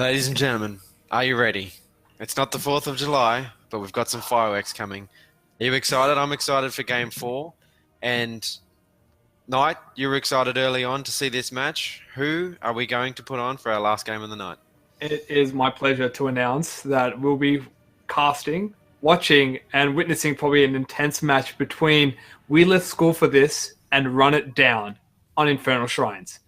Ladies and gentlemen, are you ready? It's not the 4th of July, but we've got some fireworks coming. Are you excited? I'm excited for Game 4. And Knight, you were excited early on to see this match. Who are we going to put on for our last game of the night? It is my pleasure to announce that we'll be casting, watching, and witnessing probably an intense match between We Left School for This and Run It Down on Infernal Shrines.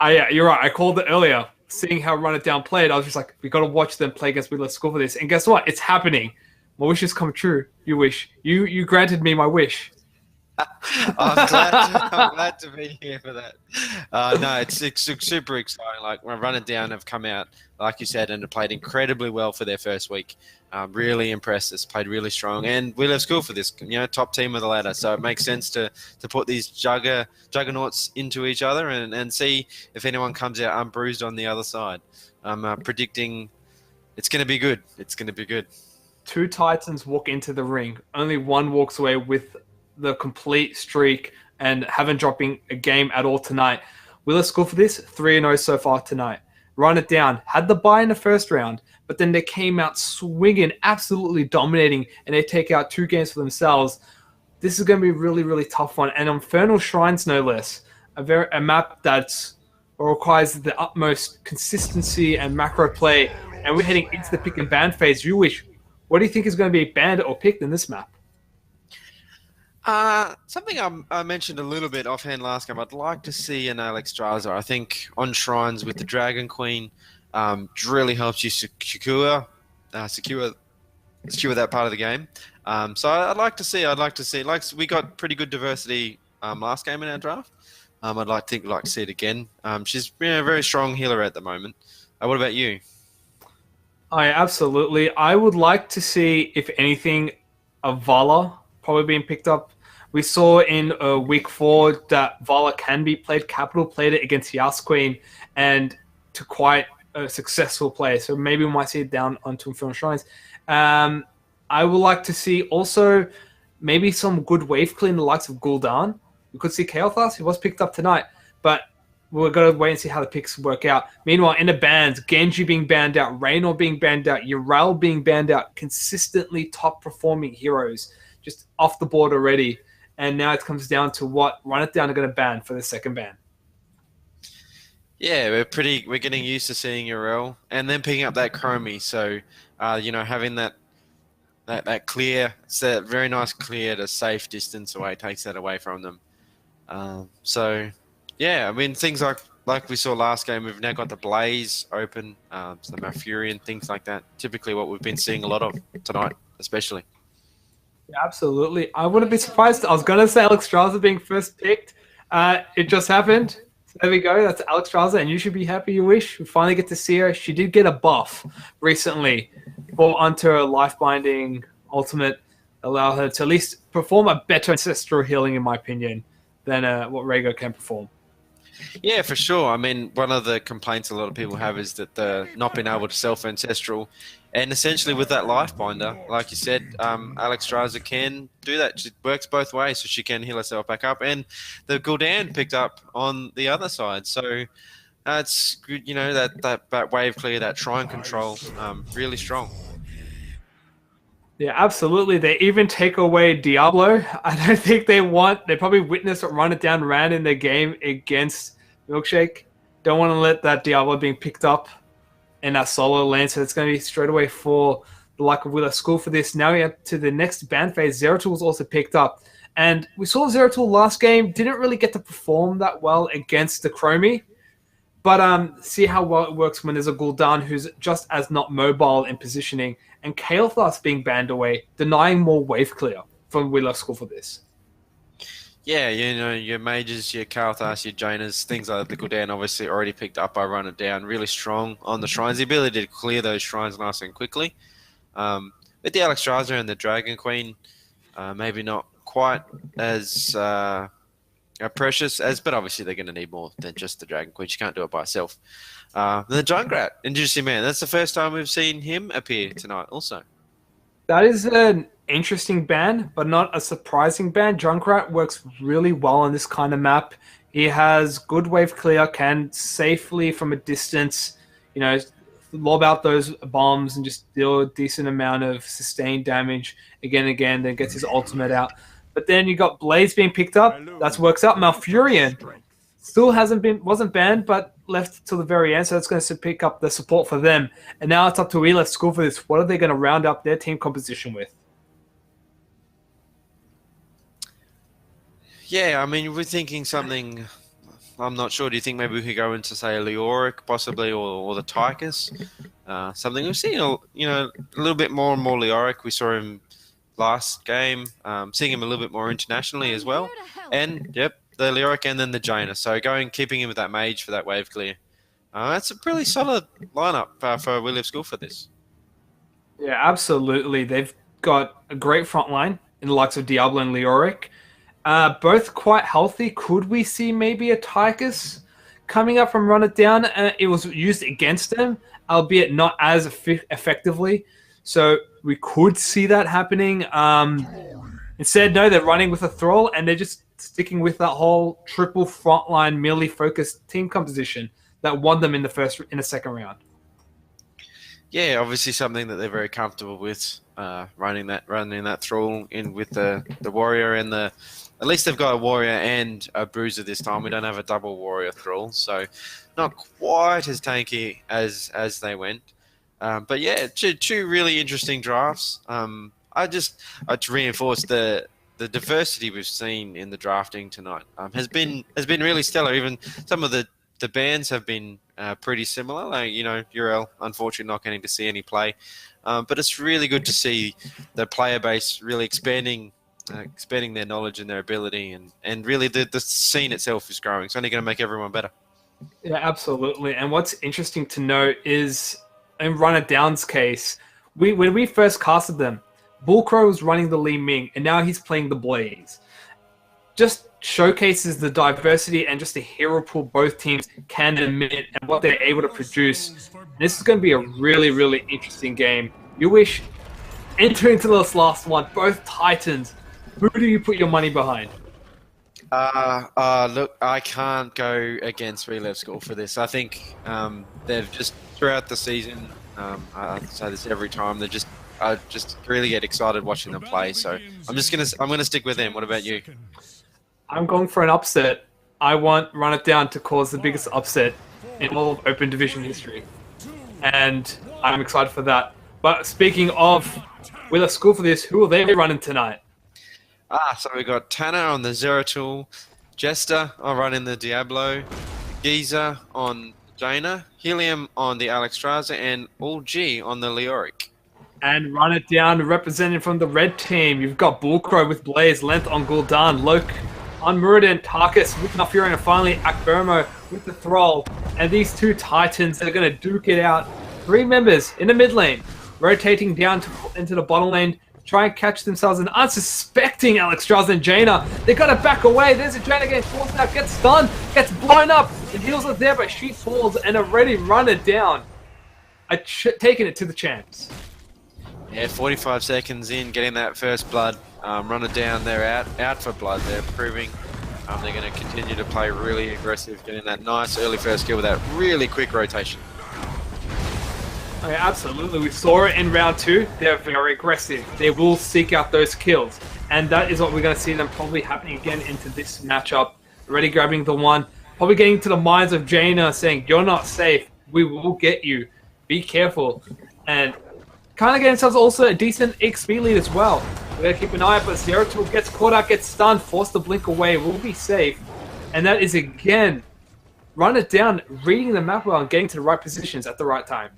Yeah, you're right. I called it earlier. Seeing how Run It Down played, I was just like, we got to watch them play against We Left School for This. And guess what? It's happening. My wish has come true. You wish. You granted me my wish. I'm glad to be here for that. No, it's super exciting. Like, when Run It Down have come out, like you said, and have played incredibly well for their first week. Really impressed us, played really strong. And We Left School for This, top team of the ladder. So it makes sense to put these juggernauts into each other and see if anyone comes out unbruised on the other side. I'm predicting it's going to be good. It's going to be good. Two Titans walk into the ring. Only one walks away with the complete streak and haven't dropping a game at all tonight. We Left School for This, 3-0 so far tonight. Run It Down, had the bye in the first round, but then they came out swinging, absolutely dominating, and they take out 2 games for themselves. This is going to be a really, really tough one. And Infernal Shrines, no less, a map that requires the utmost consistency and macro play. And we're heading into the pick and ban phase. You wish. What do you think is going to be banned or picked in this map? Something I mentioned a little bit offhand last game. I'd like to see an Alexstrasza. I think on Shrines with the Dragon Queen really helps you secure that part of the game. So I'd like to see. Like, we got pretty good diversity last game in our draft. I'd like to see it again. She's a very strong healer at the moment. What about you? Absolutely. I would like to see, if anything, a Vala probably being picked up. We saw in week 4 that Vala can be played. Capital played it against Yas Queen and to quite a successful play. So maybe we might see it down onto Infernal Shrines. I would like to see also maybe some good wave clear in the likes of Gul'dan. We could see Kael'thas. He was picked up tonight, but we're going to wait and see how the picks work out. Meanwhile, in the bans, Genji being banned out, Raynor being banned out, Yrel being banned out, consistently top-performing heroes, just off the board already. And now it comes down to what Run It Down are going to ban for the second ban. Yeah, we're getting used to seeing Yrel and then picking up that Chromie. So, having that clear, it's that very nice clear at a safe distance away, takes that away from them. So, yeah, I mean, things like we saw last game, we've now got the Blaze open, some Malfurion, things like that. Typically what we've been seeing a lot of tonight, especially. Yeah, absolutely. I wouldn't be surprised. I was going to say Alexstrasza being first picked. It just happened. So there we go. That's Alexstrasza, and you should be happy you wish. We finally get to see her. She did get a buff recently for onto her life-binding ultimate, allow her to at least perform a better ancestral healing, in my opinion, than what Rhaegar can perform. Yeah, for sure. I mean, one of the complaints a lot of people have is that the not being able to self-ancestral. And essentially with that life binder, like you said, Alexstrasza can do that. She works both ways, so she can heal herself back up. And the Gul'dan picked up on the other side. So it's good, that wave clear, that shrine control, really strong. Yeah, absolutely. They even take away Diablo. I don't think they probably witnessed what Run It Down ran in their game against Milkshake. Don't want to let that Diablo being picked up in that solo lane. So it's going to be straight away for the like of We Left School for This. Now we have to the next ban phase. Zeratul was also picked up. And we saw Zeratul last game. Didn't really get to perform that well against the Chromie. But see how well it works when there's a Gul'dan who's just as not mobile in positioning, and Kael'thas being banned away, denying more wave clear from We Left School for This. Yeah, your mages, your Kael'thas, your Janas, things like the Gul'dan obviously already picked up by Run It Down, really strong on the shrines. The ability to clear those shrines nice and quickly. With the Alexstrasza and the Dragon Queen, maybe not quite as precious but obviously they're going to need more than just the Dragon Queen. She can't do it by herself. The Junkrat, interesting man. That's the first time we've seen him appear tonight also. That is an interesting ban, but not a surprising ban. Junkrat works really well on this kind of map. He has good wave clear, can safely from a distance, lob out those bombs and just deal a decent amount of sustained damage again and again, then gets his ultimate out. But then you got Blaze being picked up. That works out. Malfurion still wasn't banned, but left till the very end, so that's going to pick up the support for them. And now it's up to WLSFT School for this. What are they going to round up their team composition with? Yeah, I mean, we're thinking something. I'm not sure. Do you think maybe we could go into, say, a Leoric, possibly, or the Tychus? Something we've seen, a little bit more and more Leoric. We saw him last game, seeing him a little bit more internationally as well. And, yep, the Leoric and then the Jaina. So keeping him with that mage for that wave clear. That's a pretty solid lineup for WLSFT School for this. Yeah, absolutely. They've got a great front line in the likes of Diablo and Leoric. Both quite healthy. Could we see maybe a Tychus coming up from Run It Down? It was used against them, albeit not as effectively. So we could see that happening. Instead, no, they're running with a Thrall, and they're just sticking with that whole triple frontline melee focused team composition that won them in the second round. Yeah, obviously something that they're very comfortable with, running that Thrall in with the warrior and at least they've got a warrior and a bruiser this time. We don't have a double warrior Thrall, so not quite as tanky as they went. But yeah, two really interesting drafts. I to reinforce the diversity we've seen in the drafting tonight has been really stellar. Even some of the bans have been pretty similar. Like, Urel, unfortunately, not getting to see any play. But it's really good to see the player base really expanding their knowledge and their ability. And really the scene itself is growing. It's only going to make everyone better. Yeah, absolutely. And what's interesting to note is, in Run It Down's case, when we first casted them, Bullcrow was running the Li Ming, and now he's playing the Blaze. Just showcases the diversity and just the hero pool both teams can admit and what they're able to produce. This is going to be a really, really interesting game. You wish, entering into this last one, both Titans, who do you put your money behind? Look, I can't go against WLSFT School for this. I think they've just, throughout the season, I say this every time, I just really get excited watching them play. So I'm gonna stick with them. What about you? I'm going for an upset. I want Run It Down to cause the biggest upset in all of Open Division history. And I'm excited for that. But speaking of WLSFT School for this, who are they running tonight? So we got Tanner on the Zeratul, Jester running the Diablo, Giza on Jaina, Helium on the Alexstrasza, and All G on the Leoric. And Run It Down, representing from the red team, you've got Bullcrow with Blaze, Length on Gul'dan, Loke on Muradin, Tarkus with Malfurion, and finally Akbermo with the Thrall. And these two Titans are going to duke it out. 3 members in the mid lane, rotating down into the bottom lane, try and catch themselves an unsuspecting Alexstrasza and Jaina. They got to back away. There's a Jaina getting forced out, gets stunned, gets blown up. The heals are there, but she falls and already Run It Down. Taking it to the champs. Yeah, 45 seconds in, getting that first blood. Run It Down, they're out for blood. They're proving they're going to continue to play really aggressive, getting that nice early first kill with that really quick rotation. Oh, yeah, absolutely. We saw it in round 2. They're very aggressive. They will seek out those kills. And that is what we're going to see them probably happening again into this matchup. Already grabbing the one. Probably getting to the minds of Jaina, saying, you're not safe. We will get you. Be careful. And kind of getting themselves also a decent XP lead as well. We're going to keep an eye out, but Zeratul gets caught out, gets stunned, forced to blink away. We'll be safe. And that is, again, Run It Down, reading the map well and getting to the right positions at the right time.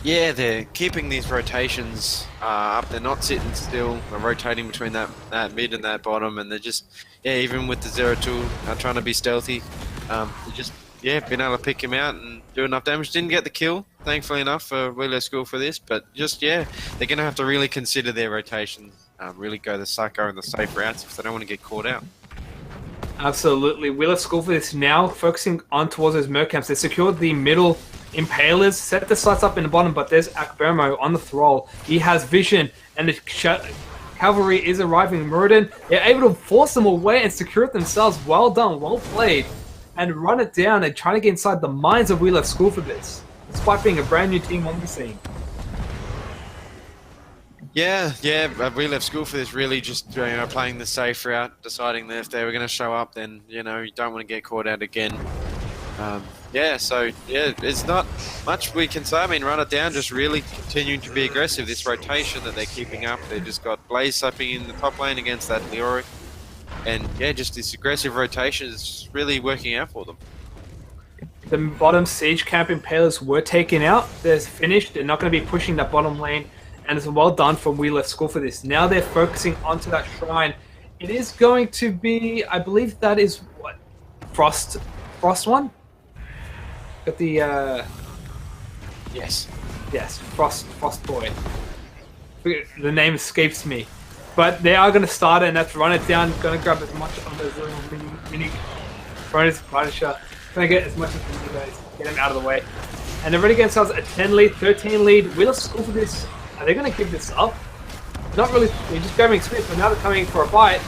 Yeah, they're keeping these rotations up. They're not sitting still. They're rotating between that mid and that bottom, and they're just, even with the Zeratul trying to be stealthy, they're just, been able to pick him out and do enough damage. Didn't get the kill, thankfully enough, for WLSFT School for this, but just, they're going to have to really consider their rotations, really go the psycho and the safe routes if they don't want to get caught out. Absolutely. WLSFT School for this now, focusing on towards those Mercamps. They secured the middle Impalers, set the sights up in the bottom, but there's Akbermo on the Thrall. He has vision, and the cavalry is arriving. Muradin, they're able to force them away and secure it themselves. Well done, well played. And Run It Down and trying to get inside the minds of WLSFT School for this. despite being a brand new team on the scene. Yeah, we left school for this really just playing the safe route, deciding that if they were going to show up, then you don't want to get caught out again. It's not much we can say. I mean, Run It Down just really continuing to be aggressive. This rotation that they're keeping up, they just got Blaze supping in the top lane against that Leoric, and just this aggressive rotation is really working out for them. The bottom siege camp impalers were taken out. They're finished. They're not going to be pushing that bottom lane. And it's well done from We Left School for this. Now they're focusing onto that shrine. It is going to be, I believe that is what? Frost one? Got the Yes, Frost Boy. The name escapes me. But they are going to start it, and that's Run It Down. Going to grab as much of those little mini bonus Punisher. Going to get as much as we need, guys. Get them out of the way. And they're ready to get themselves a 10 lead, 13 lead. We Left School for this. Are they going to give this up? Not really. They're just grabbing experience, but now they're coming for a fight.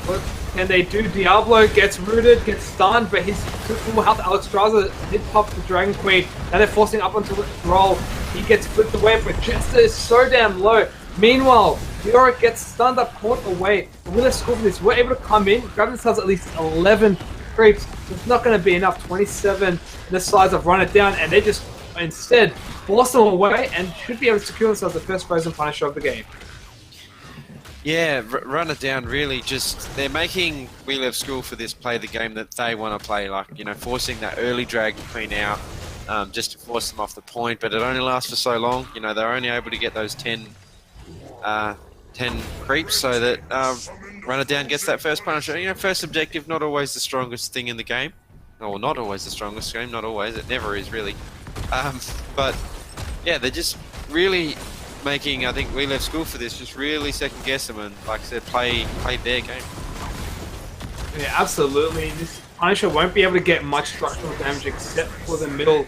What can they do? Diablo gets rooted, gets stunned, but he's full health. Alex Straza did pop the Dragon Queen. Now they're forcing up onto the roll. He gets flipped away, but Jester is so damn low. Meanwhile, Leoric gets stunned up, caught away. We Left School for this. We're able to come in, grab themselves at least 11 creeps. It's not going to be enough. 27 the size of Run It Down, and they just instead force them away and should be able to secure themselves the first Frozen Punisher of the game. Yeah, Run It Down really just, they're making We Left School for this play the game that they want to play, like, forcing that early Dragon Queen out just to force them off the point, but it only lasts for so long. They're only able to get those 10 creeps so that Run It Down gets that first Punisher. First objective, not always the strongest thing in the game. Or not always the strongest game, not always, it never is really. But yeah, they're just really making, I think, We Left School for this, just really second guess them and, like I said, play their game. Yeah, absolutely. This Punisher won't be able to get much structural damage except for the middle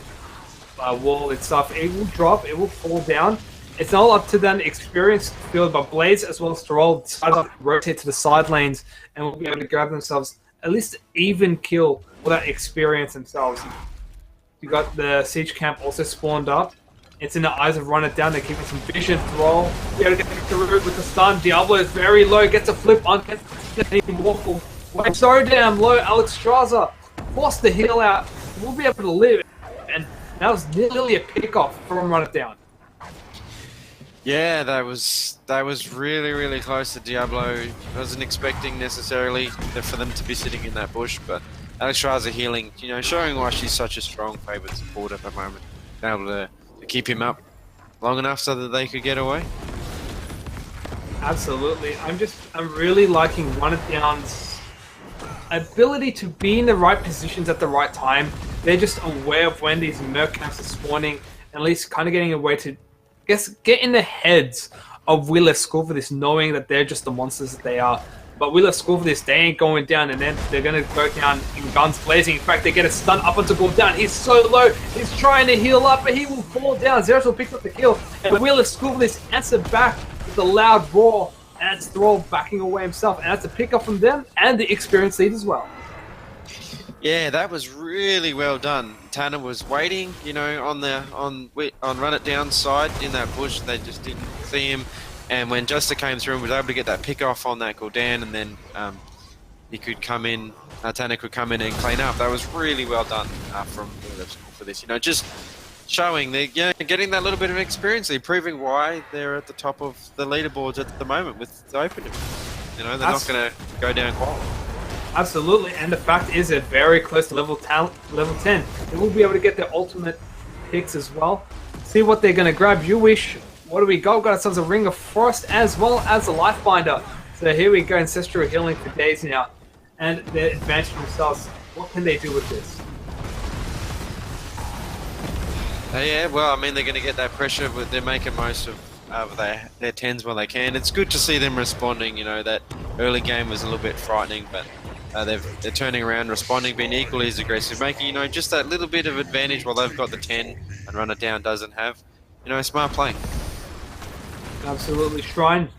wall itself. It will drop, it will fall down. It's all up to them experienced field, but Blaze as well as Tyrell decide to rotate to the side lanes and will be able to grab themselves at least even kill without experience themselves. You got the siege camp also spawned up. It's in the eyes of Run It Down. They're keeping some vision. Thrall. You gotta get the root with the stun. Diablo is very low. Gets a flip on. Gets even awful. So damn low. Alex Straza forced the heal out. We'll be able to live. And that was nearly a pickoff from Run It Down. Yeah, that was really, really close to Diablo. Wasn't expecting necessarily for them to be sitting in that bush, but Alex Straza healing, showing why she's such a strong favourite support at the moment. Being able to keep him up long enough so that they could get away. Absolutely. I'm really liking Run It Down's ability to be in the right positions at the right time. They're just aware of when these merc camps are spawning, at least kind of getting a way to get in the heads of We Left School for this, knowing that they're just the monsters that they are. But We Left School for this, they ain't going down, and then they're going to go down in guns blazing. In fact, they get a stun up onto go down. He's so low. He's trying to heal up, but he will fall down. Zeros will pick up the kill. And We Left School for this answer back with a loud roar. And that's Thrall backing away himself. And that's a pick up from them and the experienced lead as well. Yeah, that was really well done. Tanner was waiting, on Run It Down side in that bush. They just didn't see him. And when Juster came through and was able to get that pick off on that Gul'dan, and then he could come in, Tanner could come in and clean up. That was really well done from the school for this. Just showing they're getting that little bit of experience. They're proving why they're at the top of the leaderboards at the moment with the Open. They're not going to go down quite. Absolutely, and the fact is they're very close to level 10. They will be able to get their ultimate picks as well. See what they're going to grab. You wish. What do we got? We've got ourselves a Ring of Frost as well as a Life Binder. So here we go, Ancestral Healing for days now. And they're advancing themselves. What can they do with this? Yeah, well, they're going to get that pressure, but they're making most of their 10s while they can. It's good to see them responding. That early game was a little bit frightening, but they're turning around, responding, being equally as aggressive, making, just that little bit of advantage while they've got the 10 and Run It Down doesn't have. Smart play. Absolutely. Shrine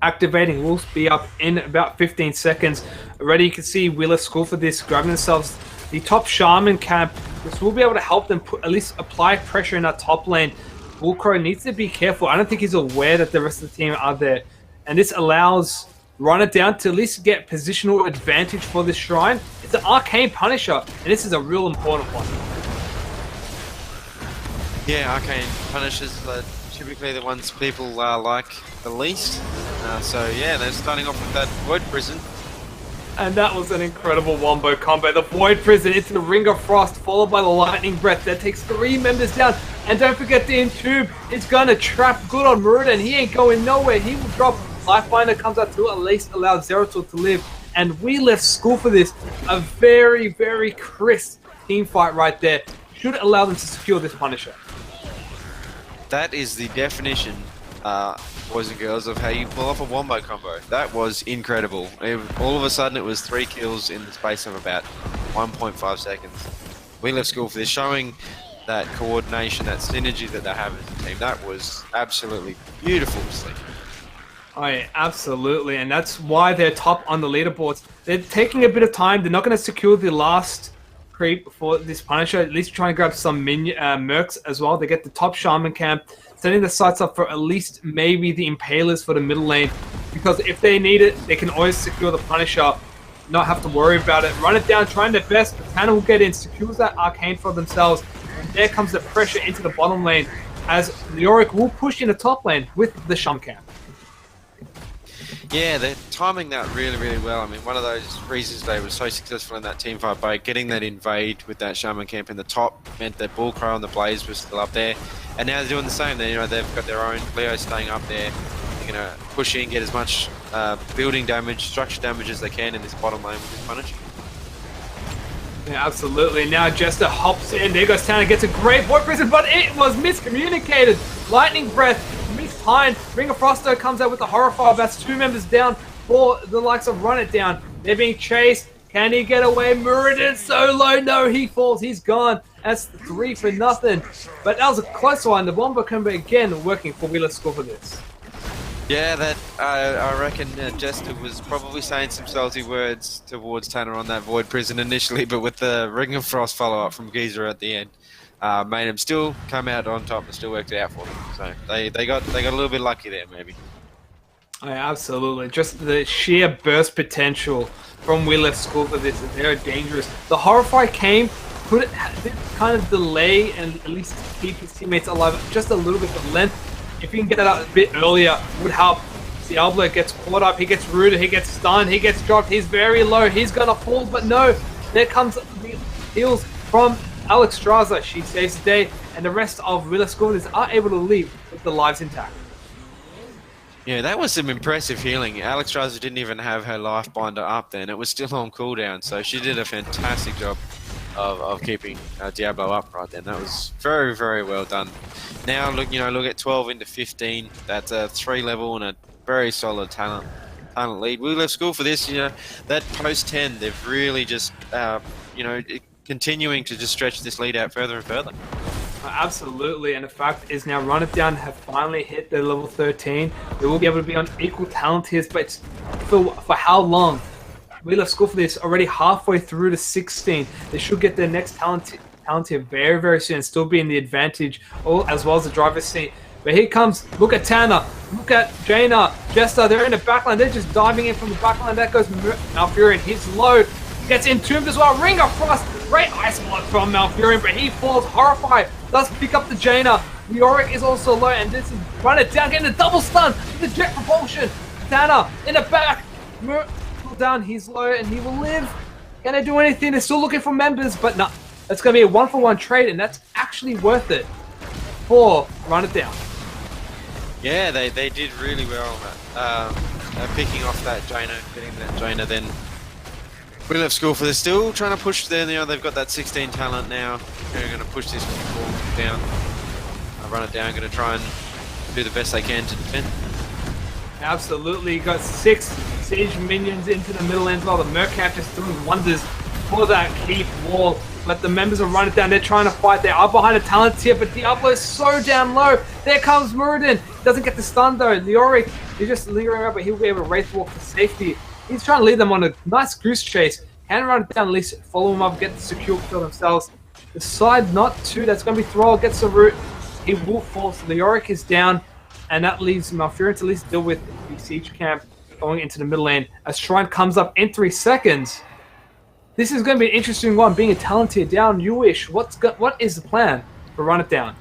activating will be up in about 15 seconds. Already you can see We Left School for this grabbing themselves the top Shaman camp, which will be able to help them at least apply pressure in that top lane. Bullcrow needs to be careful. I don't think he's aware that the rest of the team are there. And this allows Run It Down to at least get positional advantage for this shrine. It's an Arcane Punisher, and this is a real important one. Yeah, Arcane Punishers are typically the ones people like the least. So yeah, they're starting off with that Void Prison. And that was an incredible wombo combo. The Void Prison into the Ring of Frost, followed by the Lightning Breath. That takes 3 members down. And don't forget the Entomb. It's going to trap good on Muradin. He ain't going nowhere. He will drop. Lifebinder comes out to at least allow Zeratul to live. And we left school for this. A very, very crisp team fight right there. Should allow them to secure this Punisher. That is the definition, boys and girls, of how you pull off a wombo combo. That was incredible. All of a sudden it was 3 kills in the space of about 1.5 seconds. We left school for this, showing that coordination, that synergy that they have as a team. That was absolutely beautiful to see. Oh, yeah, absolutely, and that's why they're top on the leaderboards. They're taking a bit of time. They're not going to secure the last creep for this Punisher. At least try and grab some mercs as well. They get the top Shaman camp, setting the sights up for at least maybe the Impalers for the middle lane. Because if they need it, they can always secure the Punisher, not have to worry about it. Run It Down, trying their best. But Tanner will get in, secures that Arcane for themselves. And there comes the pressure into the bottom lane, as Leoric will push in the top lane with the Shaman camp. Yeah, they're timing that really, really well. I mean, one of those reasons they were so successful in that team fight by getting that invade with that Shaman camp in the top meant that Bullcrow and the Blaze were still up there. And now they're doing the same. They've got their own Leo staying up there. They're going to push in, get as much building damage, structure damage as they can in this bottom lane with this Punisher. Yeah, absolutely. Now Jester hops in. There goes Tanner, gets a great Void Prison, but it was miscommunicated. Lightning Breath, mistimed. Ring of Frost comes out with the Horrifier. That's 2 members down for the likes of Run It Down. They're being chased. Can he get away? Muradin so low. No, he falls. He's gone. That's 3 for nothing. But that was a close one. The Wombo combo again working for Wheeler Score for this. Yeah, that I reckon Jester was probably saying some salty words towards Tanner on that Void Prison initially, but with the Ring of Frost follow-up from Geezer at the end, made him still come out on top and still worked it out for them. So they got a little bit lucky there, maybe. Oh, yeah, absolutely. Just the sheer burst potential from We Left School for this. They're dangerous. The Horrify came, did kind of delay and at least keep his teammates alive just a little bit of length. If he can get that out a bit earlier, would help. Diablo gets caught up, he gets rooted, he gets stunned, he gets dropped, he's very low, he's gonna fall, but no, there comes the heals from Alex Straza. She saves the day, and the rest of Wheeler Schoolers are able to leave with the lives intact. Yeah, that was some impressive healing. Alex Straza didn't even have her life binder up then. It was still on cooldown, so she did a fantastic job of keeping Diablo up right then. That was very, very well done. Now look at 12 into 15. That's a 3 level and a very solid talent lead. We left school for this. That post 10, they've really just continuing to just stretch this lead out further and further. Absolutely, and the fact is now Run It Down have finally hit their level 13. They will be able to be on equal talent tiers, but it's for how long? We left school for this already halfway through to 16. They should get their next talent tier very, very soon and still be in the advantage, as well as the driver's seat. But here comes, look at Tanner, look at Jaina, Jester, they're in the backline, they're just diving in from the backline. That goes Malfurion, he's low, gets entombed as well. Ring of Frost, great ice block from Malfurion, but he falls. Horrified, does pick up the Jaina. Leoric is also low, and this is Run It Down, getting a double stun with the jet propulsion. Tanner in the back, down, he's low, and he will live. Can they do anything? They're still looking for members, but no, it's going to be a 1-for-1 trade, and that's actually worth it for Run It Down. Yeah, they did really well on that. Picking off that Jaina, getting that Jaina, then we left school for this. Still trying to push there. They've got that 16 talent now. They're going to push this ball down. Run It Down, going to try and do the best they can to defend. Absolutely, got 6 siege minions into the middle lane as well. The Mercap just doing wonders for that keep wall. But the members of Run It Down, they're trying to fight. They are behind a talent tier, but Diablo is so damn low. There comes Muradin. Doesn't get the stun though. Leoric is just lingering around, but he'll be able to wraith walk for safety. He's trying to lead them on a nice goose chase. can run it down, at least follow him up, get the secure kill themselves. Decide not to. That's going to be Thrall gets the root. He will fall. So the Yorick is down, and that leaves Malfurion to at least deal with the siege camp going into the middle lane. As Shrine comes up in 3 seconds. This is going to be an interesting one. Being a Talontier down, you wish. What is the plan for Run It Down?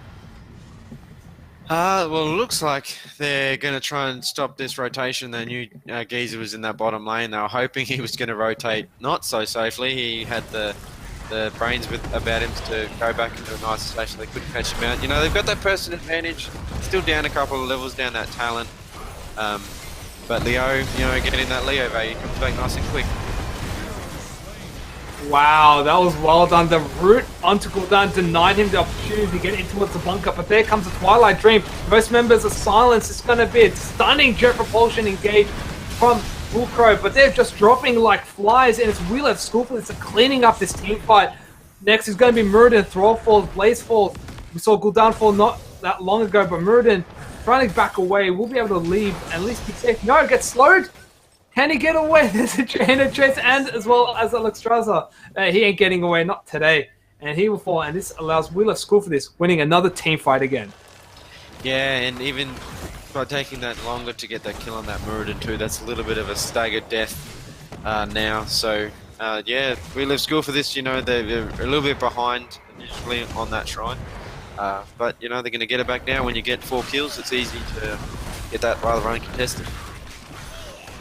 Well, it looks like they're going to try and stop this rotation. They knew Geezer was in that bottom lane. They were hoping he was going to rotate not so safely. He had the brains about him to go back into a nice station. They couldn't catch him out. You know, they've got that person advantage. Still down a couple of levels, down that talent. But Leo, you know, getting that Leo value comes back nice and quick. Wow, that was well done. The root onto cooldown denied him the opportunity to get in towards the bunker, but there comes the Twilight Dream. Most members are silenced. It's going to be a stunning jet propulsion engage from Bullcrow, but they're just dropping like flies, and it's WLSFT School for this, cleaning up this team fight. Next is going to be Muradin. Thrall falls, Blaze falls. We saw Gul'dan fall not that long ago, but Muradin trying to back away. We'll be able to leave and at least be safe. No, gets slowed. Can he get away? There's a Jaina chase, and as well as Alexstrasza. He ain't getting away, not today. And he will fall, and this allows WLSFT School for this, winning another team fight again. Yeah, and even by taking that longer to get that kill on that Muradin too, that's a little bit of a staggered death now. So, yeah, WLSFT School for this, you know, they're a little bit behind initially on that shrine. But, you know, they're going to get it back now. When you get 4 kills, it's easy to get that rather uncontested.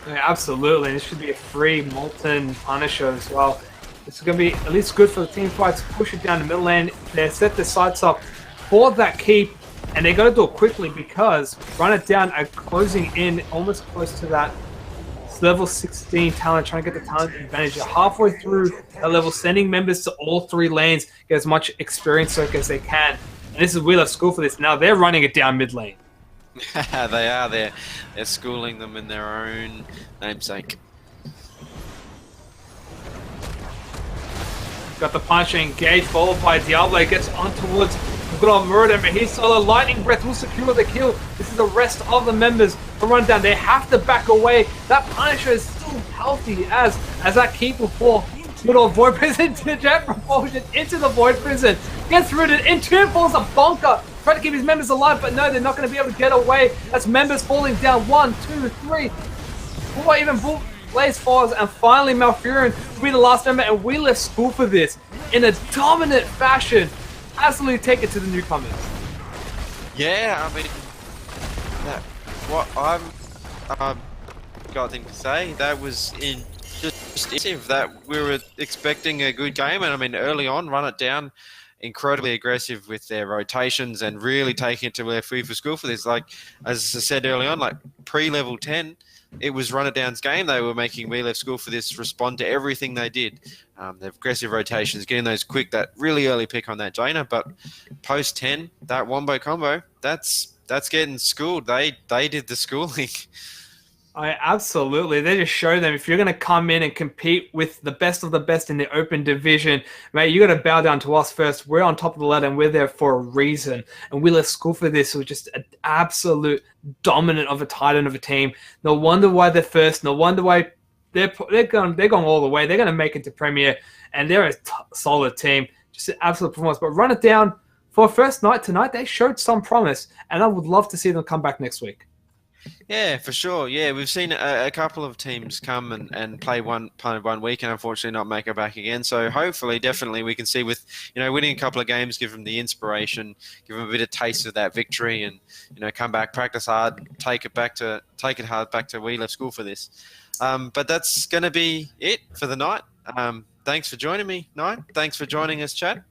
Yeah, absolutely. This should be a free Molten Punisher as well. This is going to be at least good for the team fight to push it down the middle lane. They set their sights up for that keep, and they got to do it quickly because Run It Down are closing in almost close to that level 16 talent, trying to get the talent advantage. They're halfway through that level, sending members to all 3 lanes, get as much experience soak as they can. And this is WLSFT School for this. Now they're running it down mid lane. They are. They're schooling them in their own namesake. Got the Punisher engaged, followed by Diablo. Gets on towards good old Muradin, but his solo Lightning Breath will secure the kill. This is the rest of the members to run down. They have to back away. That Punisher is still healthy as that keep will fall. Good old Void Prison to Jet Propulsion into the Void Prison. Gets rooted into, falls a bonker. Try to keep his members alive, but no, they're not going to be able to get away. That's members falling down. 1, 2, 3, 4, even Blaze falls, and finally Malfurion will be the last member, and WLSFT School for this in a dominant fashion. Absolutely take it to the newcomers. Yeah, I mean, what I've got thing to say, that was just that we were expecting a good game, and I mean, early on, Run It Down, incredibly aggressive with their rotations and really taking it to their WLSFT School for this. Like, as I said early on, like pre-level 10, it was Run It Down's game. They were making WLSFT School for this respond to everything they did. The aggressive rotations, getting those quick, that really early pick on that Jaina. But post 10, that wombo combo, that's getting schooled. They did the schooling. Absolutely. They just show them if you're going to come in and compete with the best of the best in the open division, mate, you got to bow down to us first. We're on top of the ladder and we're there for a reason. And WLSFT School for this was just an absolute dominant of a titan of a team. No wonder why they're first. No wonder why they're going all the way. They're going to make it to Premier, and they're a solid team. Just an absolute performance. But Run It Down for first night tonight, they showed some promise, and I would love to see them come back next week. Yeah, for sure. Yeah, we've seen a couple of teams come and play one week and unfortunately not make it back again. So hopefully, definitely, we can see with, you know, winning a couple of games, give them the inspiration, give them a bit of taste of that victory, and, you know, come back, practice hard, take it hard back to WLSFT School for this. But that's going to be it for the night. Thanks for joining me, Knight. Thanks for joining us, chat.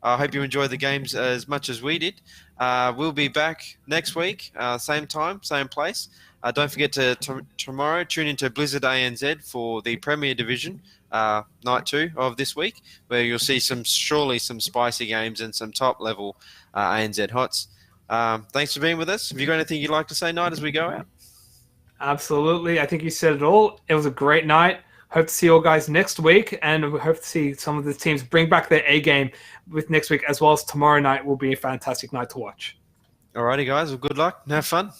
I hope you enjoyed the games as much as we did. We'll be back next week, same time, same place. Don't forget to tomorrow tune into Blizzard ANZ for the Premier Division, night 2 of this week, where you'll see surely some spicy games and some top level ANZ HotS. Thanks for being with us. Have you got anything you'd like to say, Knight, as we go out? Absolutely. I think you said it all. It was a great night. Hope to see you all guys next week, and we hope to see some of the teams bring back their A game with next week, as well as tomorrow night will be a fantastic night to watch. Alrighty, guys. Well, good luck and have fun.